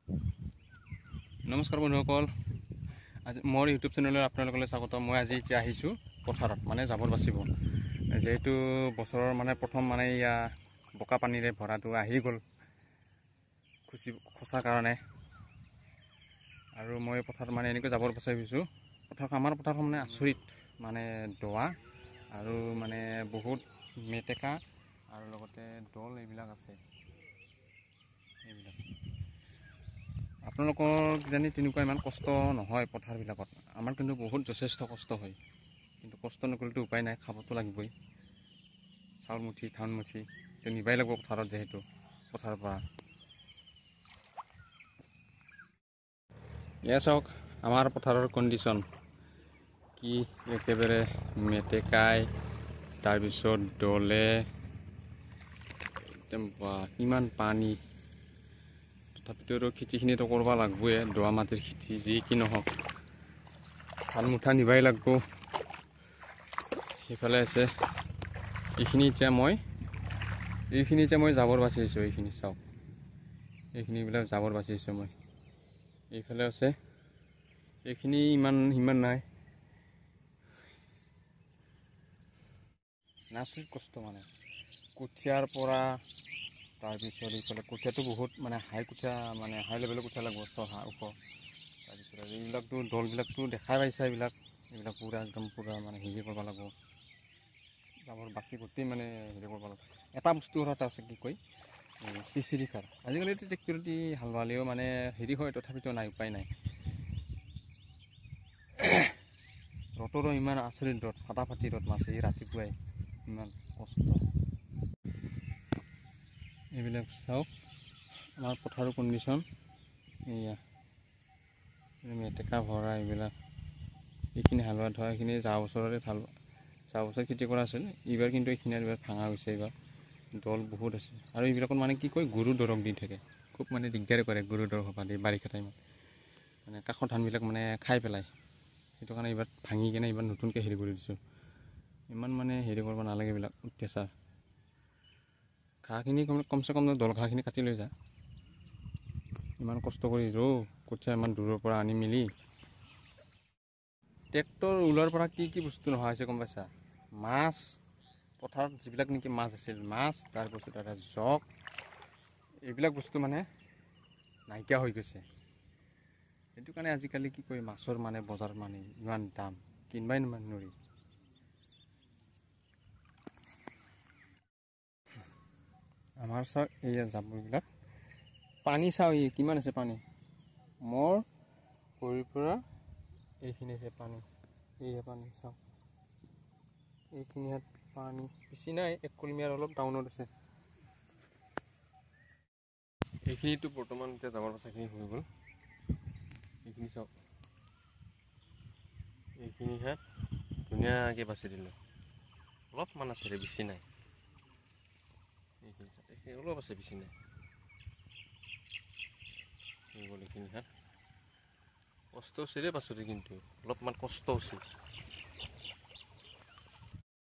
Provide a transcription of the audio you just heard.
নমস্কাৰ বন্ধুসকল, আজি মোৰ ইউটিউব চেনেলত আপোনালোকলৈ স্বাগত। মই আজি এতিয়া আহিছোঁ পথাৰত, মানে জাবৰ বাচিব। যিহেতু বছৰৰ মানে প্ৰথম মানে বোকা পানীৰে ভৰাটো আহি গ'ল খচাৰ কাৰণে, আৰু মই পথাৰত মানে এনেকৈ জাবৰ বচাই গৈছোঁ। আমাৰ পথাৰখন মানে আচৰিত, মানে দোৱা আৰু মানে বহুত মেটেকা আৰু লগতে দল এইবিলাক আছে। আপোনালোকৰ কিজানি তেনেকুৱা ইমান কষ্ট নহয় পথাৰবিলাকত, আমাৰ কিন্তু বহুত যথেষ্ট কষ্ট হয়। কিন্তু কষ্ট নকৰিলেতো উপায় নাই, খাবতো লাগিবই। চাউল মুঠি ধান মুঠি তো নিবাই লাগিব পথাৰত, যিহেতু পথাৰৰ পৰা। এয়া চাওক আমাৰ পথাৰৰ কণ্ডিশ্যন কি, একেবাৰে মেটেকাই, তাৰপিছত দলে, একদম কিমান পানী। তথাপিতো আৰু খেতিখিনিতো কৰিব লাগিবই, দোৱা মাটিৰ খেতি যি কি নহওক, ধান মুঠা নিবাই লাগিব। সেইফালে আছে এইখিনি এতিয়া মই জাবৰ বাচি আছোঁ। এইখিনি চাওক, এইখিনিবিলাক জাবৰ বাচি আছোঁ মই। এইফালে আছে, এইখিনি ইমান নাই। আচৰিত কষ্ট মানে কঠীয়াৰ পৰা, তাৰপিছত এইফালে কঠীয়াটো বহুত মানে হাই লেভেলৰ কঠীয়া লাগিব, ওখ। তাৰপিছত আৰু এইবিলাকতো দলবিলাকতো দেখাই পাইছা, এইবিলাক পূৰা একদম মানে হেৰি কৰিব লাগিব, জাবৰ বাচি গোটেই মানে হেৰি কৰিব লাগিব। এটা বস্তু এটা আছে, কি কয় চিচিৰি সাৰ। আজিকালিতো ট্ৰেক্টৰেদি হাল বালেও মানে হেৰি হয়, তথাপিতো নাই, উপায় নাই। ৰ'দৰো ইমান আচৰিত ৰ'দ, ফাটাফাটি ৰ'দ মাছে ৰাতিপুৱাই, ইমান কষ্ট। এইবিলাক চাওক আমাৰ পথাৰৰ কণ্ডিশ্যন। এয়া মেটেকা ভৰা এইবিলাক, এইখিনি হালোৱা ধোৱা, এইখিনি যোৱা বছৰ খেতি কৰা আছিল। এইবাৰ কিন্তু এইখিনি এইবাৰ ভাঙা হৈছে। এইবাৰ দল বহুত আছে, আৰু এইবিলাকত মানে কি কয়, গৰু দৰক দি থাকে। খুব মানে দিগদাৰ কৰে গৰু দৰক হোপা দি, বাৰিষা টাইমত মানে কাষৰ ধানবিলাক মানে খাই পেলায়। সেইটো কাৰণে এইবাৰ ভাঙি কিনে এইবাৰ নতুনকৈ হেৰি কৰি দিছোঁ। ইমান মানে হেৰি কৰিব নালাগে, এইবিলাক অত্যাচাৰ। ঘাঁহখিনি কমচে কম দল ঘাঁহখিনি কাটি লৈ যা। ইমান কষ্ট কৰি কঠীয়া ইমান দূৰৰ পৰা আনি মেলি। ট্ৰেক্টৰ ওলোৱাৰ পৰা কি বস্তু নোহোৱা হৈছে গম পাইছা? মাছ, পথাৰত যিবিলাক নেকি মাছ আছিল, মাছ, তাৰপিছত এটা জগ, এইবিলাক বস্তু মানে নাইকিয়া হৈ গৈছে। সেইটো কাৰণে আজিকালি কি কয়, মাছৰ মানে বজাৰ মানে ইমান দাম, কিনবাই নোৱাৰি। আমাৰ চাওক এইয়া জাবৰবিলাক, পানী চাওঁ কিমান আছে পানী। মোৰ ভৰিৰ পৰা এইখিনি আছে পানী, এইয়া পানী চাওক, এইখিনি ইয়াত পানী বেছি নাই, 1 কলমীয়াৰ অলপ ডাউনত আছে। এইখিনিতো বৰ্তমান এতিয়া জাবৰ বাচাখিনি হৈ গ'ল। এইখিনি চাওক, এইখিনি ইয়াত ধুনীয়াকৈ বাচি দিলোঁ। অলপমান আছে, বেছি নাই। এইখিনি অলপ আছে, বেছি নাই। হৈ গ'ল এইখিনি ইয়াত। কষ্ট হৈছে দেই পাছতে, কিন্তু অলপমান কষ্ট হৈছে।